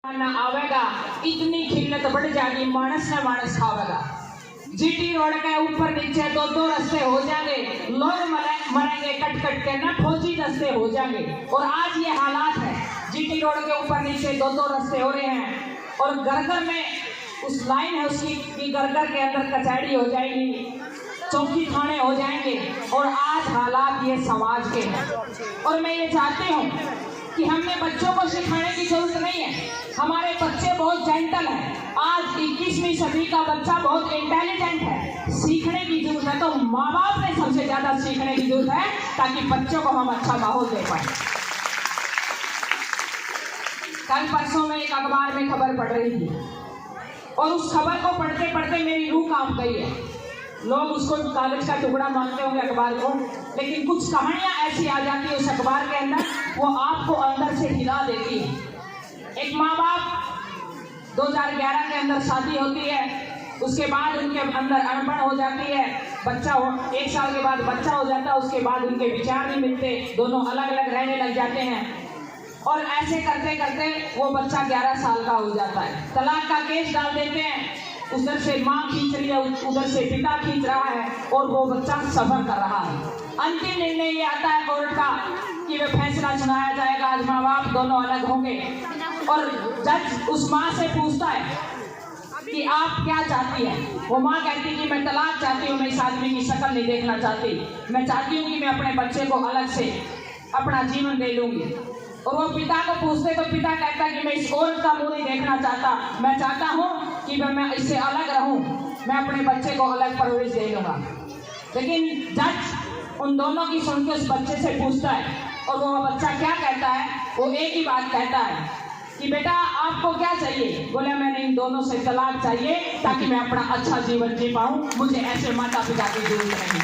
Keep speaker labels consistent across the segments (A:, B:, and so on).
A: ना आवेगा इतनी खिल्लत बढ़ जाएगी, मानस न मानस खावेगा। जीटी रोड के ऊपर नीचे दो दो रास्ते हो जाएंगे, लोग मरेंगे कट कट के, ना फौजी रास्ते हो जाएंगे। और आज ये हालात है, जीटी रोड के ऊपर नीचे दो दो रास्ते हो रहे हैं और घर में उस लाइन है उसकी घर के अंदर कचहरी हो जाएगी, चौकी थाने हो जाएंगे। और आज हालात ये समाज के हैं। और मैं ये चाहती हूँ कि हमने बच्चों को सिखाने की जरूरत नहीं है, हमारे बच्चे बहुत जेंटल हैं। आज 21वीं सदी का बच्चा बहुत इंटेलिजेंट है, सीखने की जरूरत है। तो माँ बाप ने सबसे ज्यादा सीखने की जरूरत है ताकि बच्चों को हम अच्छा माहौल दे पाए। कल परसों में एक अखबार में खबर पढ़ रही थी और उस खबर को पढ़ते पढ़ते मेरी रूह कांप गई है। लोग उसको कागज का टुकड़ा मानते होंगे अखबार को, लेकिन कुछ कहानियां ऐसी आ जाती है उस अखबार के अंदर, वो आपको अंदर से हिला देती है। एक माँ बाप 2011 के अंदर शादी होती है, उसके बाद उनके अंदर अनबन हो जाती है, बच्चा हो 1 साल के बाद बच्चा हो जाता है, उसके बाद उनके विचार नहीं मिलते, दोनों अलग अलग रहने लग जाते हैं। और ऐसे करते करते वो बच्चा 11 साल का हो जाता है, तलाक का केस डाल देते हैं। उधर से माँ खींच रही है, उधर से पिता खींच रहा है और वो बच्चा सफर कर रहा है। अंतिम निर्णय ये आता है कोर्ट का कि वे फैसला सुनाया जाएगा, आज माँ बाप दोनों अलग होंगे। और जज उस माँ से पूछता है कि आप क्या चाहती है। वो माँ कहती है कि मैं तलाक चाहती हूँ, मैं इस आदमी की शक्ल नहीं देखना चाहती, मैं चाहती हूँ कि मैं अपने बच्चे को अलग से अपना जीवन दे लूंगी। और वो पिता को पूछते तो पिता कहता है कि मैं इस औरत का मुंह नहीं देखना चाहता, मैं चाहता हूँ कि मैं इससे अलग रहूं, मैं अपने बच्चे को अलग परवरिश दे लूंगा। लेकिन जज उन दोनों की सुन के उस बच्चे से पूछता है और वो बच्चा क्या कहता है, वो एक ही बात कहता है कि बेटा आपको क्या चाहिए। बोले मैंने इन दोनों से तलाक चाहिए ताकि मैं अपना अच्छा जीवन जी पाऊं, मुझे ऐसे माता पिता की जरूरत नहीं।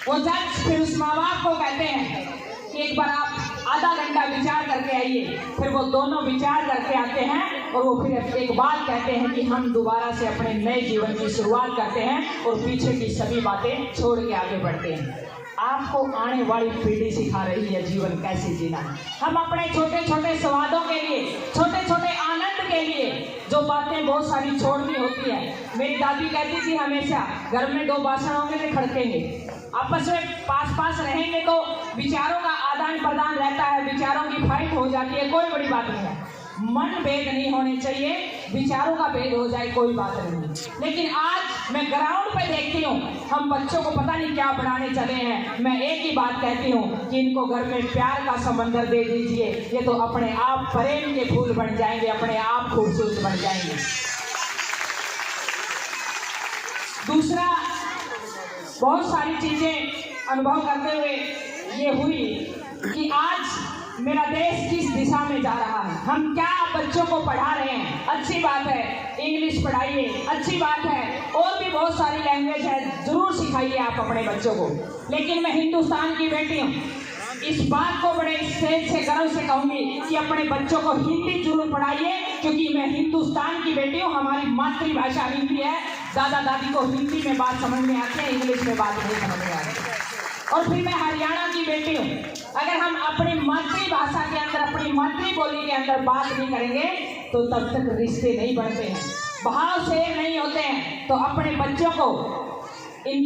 A: वो जज फिर उस माँ बाप को कहते हैं कि एक बार आप आधा घंटा विचार करके आइए। फिर वो दोनों विचार करके आते हैं और वो फिर एक बात कहते हैं कि हम दोबारा से अपने नए जीवन की शुरुआत करते हैं और पीछे की सभी बातें छोड़ के आगे बढ़ते हैं। आपको आने वाली पीढ़ी सिखा रही है जीवन कैसे जीना है। हम अपने छोटे छोटे स्वादों के लिए, छोटे छोटे आनंद के लिए जो बातें बहुत सारी छोड़नी होती है। मेरी दादी कहती थी हमेशा, घर में 2 बासन होंगे तो खड़केंगे, आपस में पास रहेंगे तो विचारों का आदान प्रदान रहता है, विचारों की फाइट हो जाती है, कोई बड़ी बात नहीं है। मन भेद नहीं होने चाहिए, विचारों का भेद हो जाए कोई बात नहीं। लेकिन आज मैं ग्राउंड पे देखती हूँ हम बच्चों को पता नहीं क्या बढ़ाने चले हैं। मैं एक ही बात कहती हूँ कि इनको घर में प्यार का समंदर दे दीजिए, ये तो अपने आप प्रेम के फूल बन जाएंगे, अपने आप खूबसूरत बन जाएंगे। दूसरा, बहुत सारी चीजें अनुभव करते हुए ये हुई कि आज मेरा देश किस दिशा में जा रहा है। हम क्या बच्चों को पढ़ा रहे हैं, अच्छी बात है, इंग्लिश पढ़ाइए, अच्छी बात है, और भी बहुत सारी लैंग्वेज है, जरूर सिखाइए आप अपने बच्चों को। लेकिन मैं हिंदुस्तान की बेटी हूँ, इस बात को बड़े स्टेज से गर्व से कहूंगी कि अपने बच्चों को हिंदी जरूर पढ़ाइए, क्योंकि मैं हिंदुस्तान की बेटी हूँ, हमारी मातृभाषा हिंदी है। दादा दादी को हिंदी में बात समझ में आती है, इंग्लिश में बात नहीं समझ में आती। और फिर मैं हरियाणा की बेटी हूँ। अगर हम अपनी मातृभाषा के अंदर, अपनी मातृ बोली के अंदर बात नहीं करेंगे तो तब तक रिश्ते नहीं बढ़ते हैं, भाव से नहीं होते हैं। तो अपने बच्चों को इन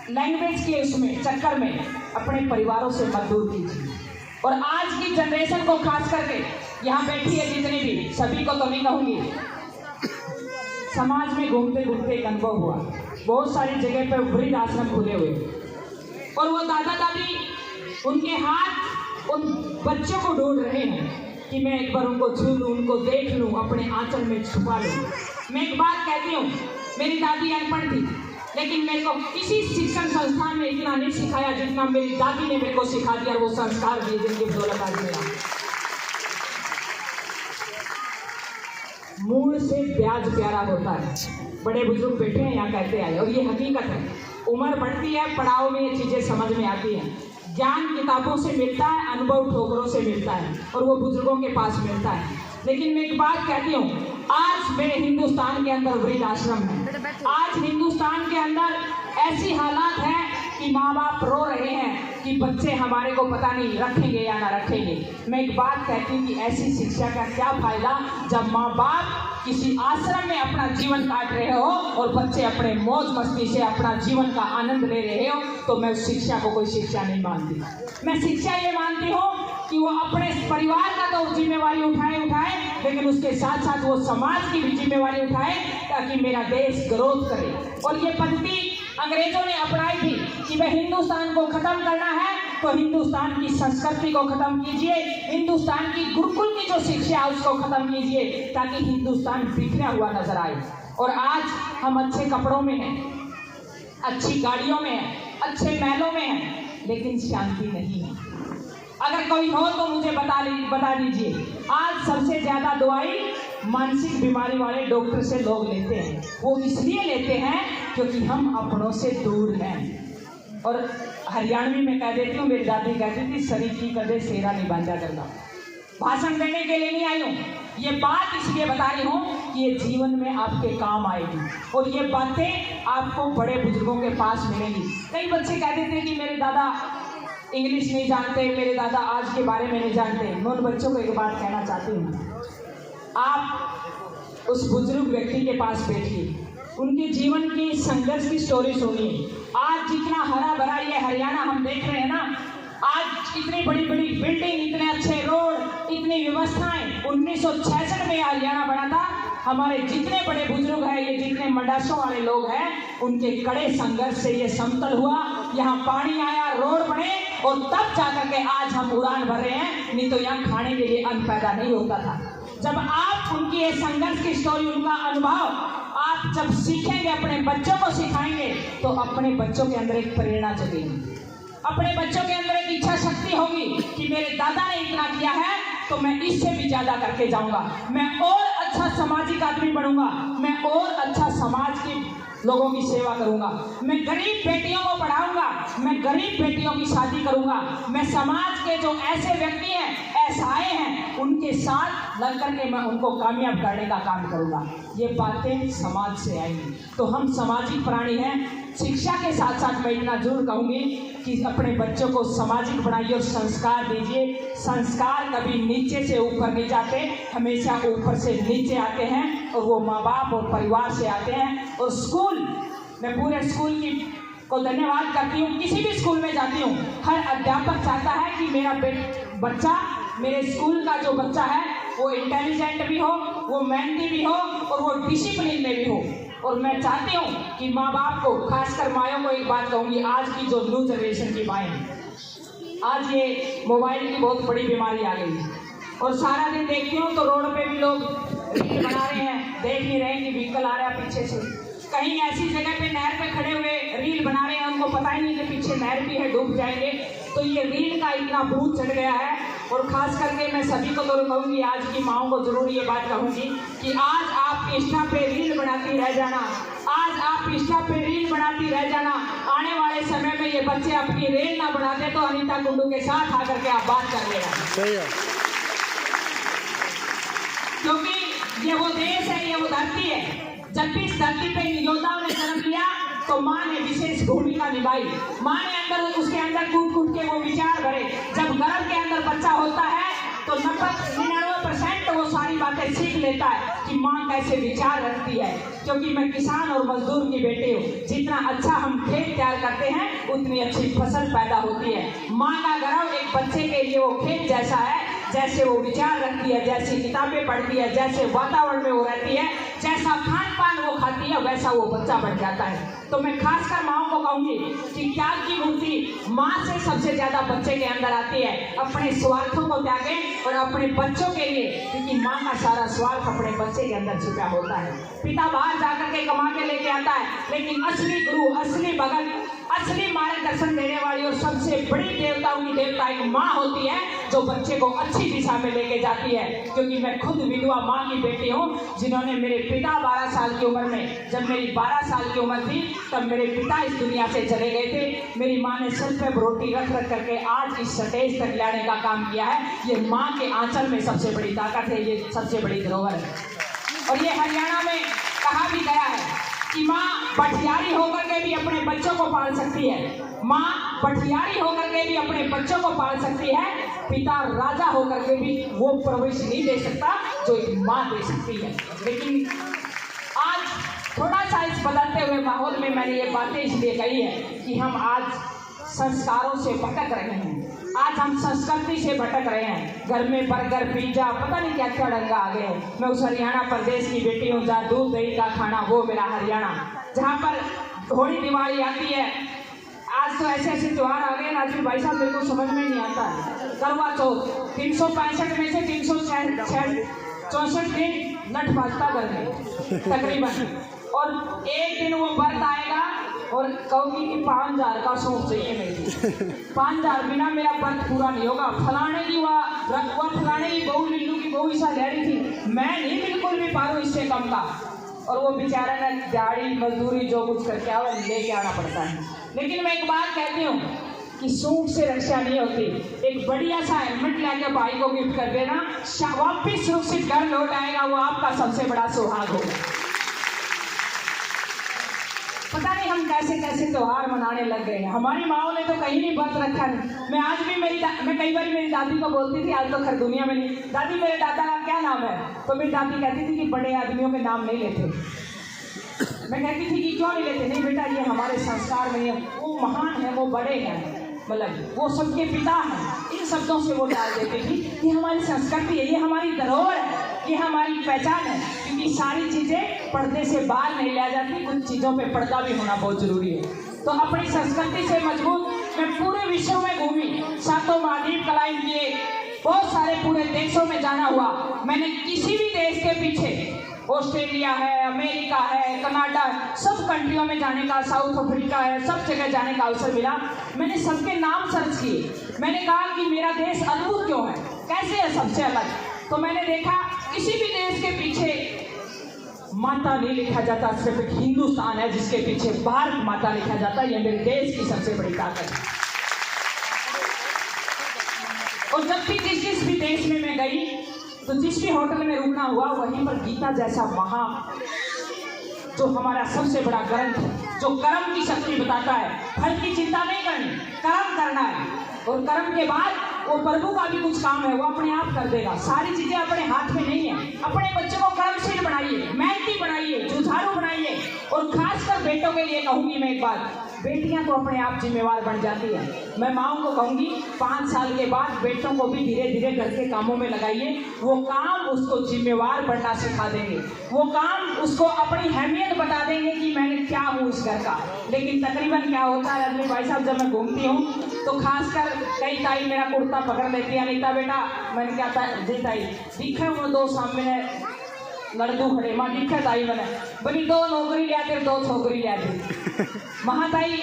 A: लैंग्वेज के उसमें चक्कर में अपने परिवारों से मत दूर कीजिए। और आज की जनरेशन को खास करके, यहाँ बैठी है जितनी भी, सभी को तो नहीं कहूँगी, समाज में घूमते घूमते एक अनुभव हुआ, बहुत सारी जगह पर वृद्ध आश्रम खुले हुए और वो दादा दादी उनके हाथ उन बच्चों को ढूंढ रहे हैं कि मैं एक बार उनको छू लूँ, उनको देख लूँ, अपने आंचल में छुपा लूँ। मैं एक बात कहती हूँ, मेरी दादी अनपढ़ थी, लेकिन मेरे को किसी शिक्षण संस्थान में इतना नहीं सिखाया जितना मेरी दादी ने मेरे को सिखा दिया, वो संस्कार दिए जिनकी बदौलत आज मेरा मूल से ब्याज प्यारा होता है। बड़े बुजुर्ग बैठे हैं यहाँ कहते आए, और ये हकीकत है। उम्र बढ़ती है, पड़ाव में ये चीजें समझ में आती हैं। ज्ञान किताबों से मिलता है, अनुभव ठोकरों से मिलता है, और वो बुजुर्गों के पास मिलता है। लेकिन मैं एक बात कहती हूँ, आज मेरे हिंदुस्तान के अंदर वृद्ध आश्रम है, आज हिंदुस्तान के अंदर ऐसी हालात है कि माँ बाप रो रहे हैं कि बच्चे हमारे को पता नहीं रखेंगे या ना रखेंगे। मैं एक बात कहती हूँ कि ऐसी शिक्षा का क्या फायदा जब माँ बाप किसी आश्रम में अपना जीवन काट रहे हो और बच्चे अपने मौज मस्ती से अपना जीवन का आनंद ले रहे हो। तो मैं उस शिक्षा को कोई शिक्षा नहीं मानती। मैं शिक्षा ये मानती हूँ कि वो अपने परिवार का तो जिम्मेवारी उठाए लेकिन उसके साथ साथ वो समाज की भी जिम्मेवारी उठाए ताकि मेरा देश ग्रोथ करे। और ये पद्धति अंग्रेजों ने अपनाई थी कि वह हिंदुस्तान को खत्म करना है तो हिंदुस्तान की संस्कृति को खत्म कीजिए, हिंदुस्तान की गुरुकुल की जो शिक्षा है उसको खत्म कीजिए ताकि हिंदुस्तान बिखरा हुआ नजर आए। और आज हम अच्छे कपड़ों में हैं, अच्छी गाड़ियों में हैं, अच्छे महलों में हैं, लेकिन शांति नहीं है। अगर कोई हो तो मुझे बता दीजिए। आज सबसे ज्यादा दवाई मानसिक बीमारी वाले डॉक्टर से लोग लेते हैं। वो इसलिए लेते हैं क्योंकि हम अपनों से दूर हैं। और हरियाणवी में कह देती हूँ, मेरी दादी कहती थी, शरीर की कदे सेरा नहीं बांधा करना। भाषण देने के लिए नहीं आई हूँ, ये बात इसलिए बता रही हूँ कि ये जीवन में आपके काम आएगी और ये बातें आपको बड़े बुजुर्गों के पास मिलेंगी। कई बच्चे कह देते हैं कि मेरे दादा इंग्लिश नहीं जानते, मेरे दादा आज के बारे में नहीं जानते। मैं उन बच्चों को एक बात कहना चाहती हूँ, आप उस बुजुर्ग व्यक्ति के पास बैठिए, उनके जीवन की संघर्ष की स्टोरी सुनिए। आज जितना हरा भरा ये हरियाणा हम देख रहे हैं ना, आज इतनी बड़ी बड़ी बिल्डिंग, इतने अच्छे रोड, इतनी व्यवस्थाएं, 1966 में हरियाणा बना था। हमारे जितने बड़े बुजुर्ग हैं, ये जितने मंडासों वाले लोग हैं, उनके कड़े संघर्ष से ये समतल हुआ, यहाँ पानी आया, रोड बने और तब जाकर के आज हम उड़ान भर रहे हैं। नहीं तो यहाँ खाने के लिए अन्न पैदा नहीं होता था। जब आप उनकी ये संघर्ष की स्टोरी, उनका अनुभव आप जब सीखेंगे, अपने बच्चों को सिखाएंगे तो अपने बच्चों के अंदर एक प्रेरणा जगेगी, अपने बच्चों के अंदर एक इच्छा शक्ति होगी कि मेरे दादा ने इतना किया है तो मैं इससे भी ज्यादा करके जाऊंगा, मैं और अच्छा सामाजिक आदमी बनूंगा, मैं और अच्छा समाज के लोगों की सेवा करूंगा, मैं गरीब बेटियों को पढ़ाऊंगा, मैं गरीब बेटियों की शादी करूंगा, मैं समाज के जो ऐसे व्यक्ति हैं, असहाय हैं, उनके साथ लग करके मैं उनको कामयाब करने का काम करूंगा। ये बातें समाज से आएंगी। तो हम सामाजिक प्राणी हैं। शिक्षा के साथ साथ मैं इतना जरूर कहूंगी कि अपने बच्चों को सामाजिक बनाइए और संस्कार दीजिए। संस्कार कभी नीचे से ऊपर नहीं जाते, हमेशा ऊपर से नीचे आते हैं और वो माँ बाप और परिवार से आते हैं। और स्कूल, मैं पूरे स्कूल को धन्यवाद करती हूँ। किसी भी स्कूल में जाती हूँ, हर अध्यापक चाहता है कि मेरा बच्चा, मेरे स्कूल का जो बच्चा है वो इंटेलिजेंट भी हो, वो मेहनती भी हो और वो डिसिप्लिन में भी हो। और मैं चाहती हूँ कि माँ बाप को, खासकर मायों को एक बात कहूँगी, आज की जो न्यू जनरेशन की माएँ हैं, आज ये मोबाइल की बहुत बड़ी बीमारी आ गई है और सारा दिन देखती हूँ तो रोड पे भी लोग रील बना रहे हैं, देख नहीं रहे कि व्हीकल आ रहा है पीछे से। कहीं ऐसी जगह पे नहर पे खड़े हुए रील बना रहे हैं, उनको पता ही नहीं कि पीछे नहर भी है, डूब जाएंगे। तो ये रील का इतना भूत चढ़ गया है। और खास करके मैं सभी को जरूर कहूँगी, आज की माओं को जरूर ये बात कहूँगी कि आज आप इंस्टा पे रील बनाती रह जाना, आज आप इंस्टा पे रील बनाती रह जाना। आने वाले समय में ये बच्चे अपनी रील ना बनाते तो अनीता कुंडू के साथ आकर के आप बात कर लेना, क्योंकि ये वो देश है, ये वो धरती है। जब भी इस धरती पे योद्धाओं ने जन्म लिया तो माँ ने विशेष भूमिका निभाई। माँ ने अंदर, उसके अंदर कूट कूट के वो विचार भरे। जब गर्भ के अंदर बच्चा होता है तो 99% वो सारी बातें सीख लेता है कि माँ कैसे विचार रखती है। क्योंकि मैं किसान और मजदूर की बेटी हूँ, जितना अच्छा हम खेत तैयार करते हैं उतनी अच्छी फसल पैदा होती है। माँ का गर्भ एक बच्चे के लिए वो खेत जैसा है, जैसे वो विचार रखती है, जैसी किताबें पढ़ती है, जैसे वातावरण में वो रहती है, जैसा खान पान वो खाती है, वैसा वो बच्चा बढ़ जाता है। तो मैं खासकर माओं को कहूंगी कि त्याग की मूर्ति माँ से सबसे ज्यादा बच्चे के अंदर आती है। अपने स्वार्थों को त्यागें और अपने बच्चों के लिए, क्योंकि माँ का सारा स्वार्थ अपने बच्चे के अंदर छुपा होता है। पिता बाहर जाकर के कमा के लेके आता है, लेकिन असली गुरु, असली भगत, असली मार्गदर्शन देने वाली और सबसे बड़ी देवताओं की देवता एक माँ होती है, जो बच्चे को अच्छी दिशा में लेके जाती है। क्योंकि मैं खुद विधवा माँ की बेटी हूँ, जिन्होंने मेरे पिता 12 साल की उम्र में, जब मेरी 12 साल की उम्र थी तब मेरे पिता इस दुनिया से चले गए थे। मेरी माँ ने सिर पे रोटी रख रख करके आज इस स्टेज तक लाने का काम किया है। ये माँ के आंचल में सबसे बड़ी ताकत है, ये सबसे बड़ी धरोहर है। और ये हरियाणा में कहा भी गया है कि माँ पठियारी होकर के भी अपने बच्चों को पाल सकती है, माँ पठियारी होकर के भी अपने बच्चों को पाल सकती है, पिता राजा होकर के भी वो प्रवेश नहीं दे सकता जो एक माँ दे सकती है। लेकिन आज थोड़ा सा इस बदलते हुए माहौल में मैंने ये बातें इसलिए कही है कि हम आज संस्कारों से भटक रहे हैं, आज हम संस्कृति से भटक रहे हैं। घर में बर्गर पिज्जा पता नहीं क्या क्या डंगा आ गए। मैं उस हरियाणा प्रदेश की बेटी हूँ जहाँ दूध दही का खाना वो मेरा हरियाणा, जहाँ पर होली दिवाली आती है। आज तो ऐसे ऐसे त्यौहार आ गए राजवीर भाई साहब, मेरे को समझ में नहीं आता है। करवा चौथ 365 में से 364 दिन नट भाजता घर में तकरीबन, और एक दिन वो व्रत आएगा और कहोगी कि 5000 का सूट चाहिए मेरी, 5000 बिना मेरा व्रत पूरा नहीं होगा। फलाने की वह फलाने की बहू लीलू की बहू ऐसा कह रही थी, मैं नहीं बिल्कुल भी पारूँ इससे कम का, और वो बेचारा ने दिहाड़ी मजदूरी जो कुछ करके आवा लेके आना पड़ता है। लेकिन मैं एक बात कहती हूँ कि सूट से रक्षा नहीं होती। एक बढ़िया सा हेलमेट लेके भाई को गिफ्ट कर देना, वापिस सुरक्षित घर लौट आएगा, वो आपका सबसे बड़ा सुहाग होगा। पता नहीं हम कैसे कैसे त्योहार मनाने लग गए हैं। हमारी माओ ने तो कहीं नहीं व्रत रखा नहीं। मैं आज भी मैं कई बार मेरी दादी को बोलती थी, आज तो खैर दुनिया में नहीं, दादी मेरे दादा का क्या नाम है, तो मेरी दादी कहती थी कि बड़े आदमियों के नाम नहीं लेते। मैं कहती थी कि क्यों नहीं लेते, नहीं बेटा ये हमारे संस्कार में है, वो महान है, वो बड़े हैं, मतलब वो सबके पिता हैं। इन शब्दों से वो डाल देती थी कि हमारी संस्कृति है, ये हमारी धरोहर है, ये हमारी पहचान है। क्योंकि सारी चीज़ें पर्दे से बाहर नहीं ला जाती, कुछ चीज़ों पे पर्दा भी होना बहुत जरूरी है। तो अपनी संस्कृति से मजबूत मैं पूरे विश्व में घूमी, सातों महाद्वीप क्लाइंब किए, बहुत सारे पूरे देशों में जाना हुआ। मैंने किसी भी देश के पीछे, ऑस्ट्रेलिया है, अमेरिका है, कनाडा, सब कंट्रियों में जाने का, साउथ अफ्रीका है, सब जगह जाने का अवसर मिला। मैंने सबके नाम सर्च किए। मैंने कहा कि मेरा देश अद्भुत क्यों है, कैसे है सबसे अलग। तो मैंने देखा किसी भी देश के पीछे माता नहीं लिखा जाता, सिर्फ एक हिंदुस्तान है जिसके पीछे भारत माता लिखा जाता है। यह मेरे देश की सबसे बड़ी ताकत है। और जब भी जिस भी देश में मैं गई तो जिस भी होटल में रुकना हुआ, वहीं पर गीता जैसा महा जो हमारा सबसे बड़ा ग्रंथ है, जो कर्म की शक्ति बताता है, फल की चिंता नहीं करनी, कर्म करना है। और कर्म के बाद वो प्रभु का भी कुछ काम है, वो अपने आप कर देगा। सारी चीजें अपने हाथ में नहीं है। अपने बच्चों को कर्मशील बनाइए, मेहनती बनाइए, जुझारू बनाइए। और खासकर बेटों के लिए कहूंगी मैं एक बात, बेटियां तो अपने आप जिम्मेवार बन जाती है। मैं माओ को कहूंगी 5 साल के बाद बेटों को भी धीरे धीरे घर के कामों में लगाइए। वो काम उसको जिम्मेवार बनना सिखा देंगे, वो काम उसको अपनी अहमियत बता देंगे कि मैंने क्या हूँ इस घर का। लेकिन तकरीबन क्या होता है रजनी भाई साहब, जब मैं घूमती हूँ तो खासकर कई ताई मेरा कुर्ता पकड़ लेती है, अनीता बेटा, मैंने क्या था जी ताई दिखे वो दो सामने लड़दू खड़े, माँ दिखे ताई मैंने बोली 2 नौकरी लिया तेरे 2 छोकरी लिया थे। महाताई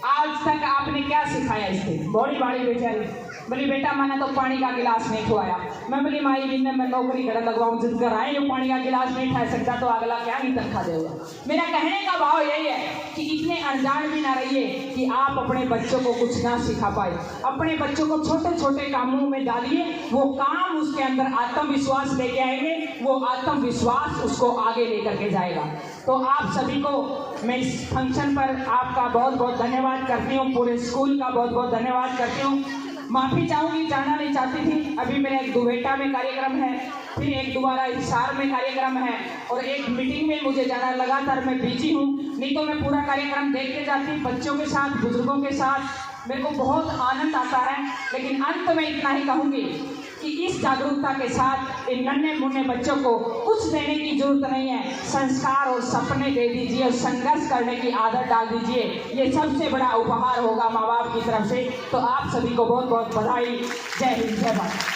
A: आज तक आपने क्या सिखाया इससे, बड़ी बड़ी बेचारी बोली बेटा मैंने तो पानी का गिलास नहीं खुआया। मैं बोली माई जी ने मैं नौकरी घर लगवाऊँ, जिद कर आए, जो पानी का गिलास नहीं खा सकता तो अगला क्या नहीं तनखा देगा। मेरा कहने का भाव यही है कि इतने अनजान भी ना रहिए कि आप अपने बच्चों को कुछ ना सिखा पाए। अपने बच्चों को छोटे छोटे कामों में डालिए, वो काम उसके अंदर आत्मविश्वास लेके आएंगे, वो आत्मविश्वास उसको आगे लेकर के जाएगा। तो आप सभी को मैं इस फंक्शन पर आपका बहुत बहुत धन्यवाद करती हूँ, पूरे स्कूल का बहुत बहुत धन्यवाद करती हूँ। माफ़ी चाहूँगी, जाना नहीं चाहती थी। अभी मेरा एक दुबेटा में कार्यक्रम है, फिर एक दोबारा हिसार में कार्यक्रम है, और एक मीटिंग में मुझे जाना, लगातार मैं बिजी हूँ। नहीं तो मैं पूरा कार्यक्रम देख के जाती, बच्चों के साथ, बुजुर्गों के साथ, मेरे को बहुत आनंद आता है। लेकिन अंत में इतना ही कहूँगी कि इस जागरूकता के साथ इन नन्हे मुन्ने बच्चों को कुछ देने की जरूरत नहीं है, संस्कार और सपने दे दीजिए और संघर्ष करने की आदत डाल दीजिए। ये सबसे बड़ा उपहार होगा माँ बाप की तरफ से। तो आप सभी को बहुत बहुत बधाई। जय हिंद, जय भारत।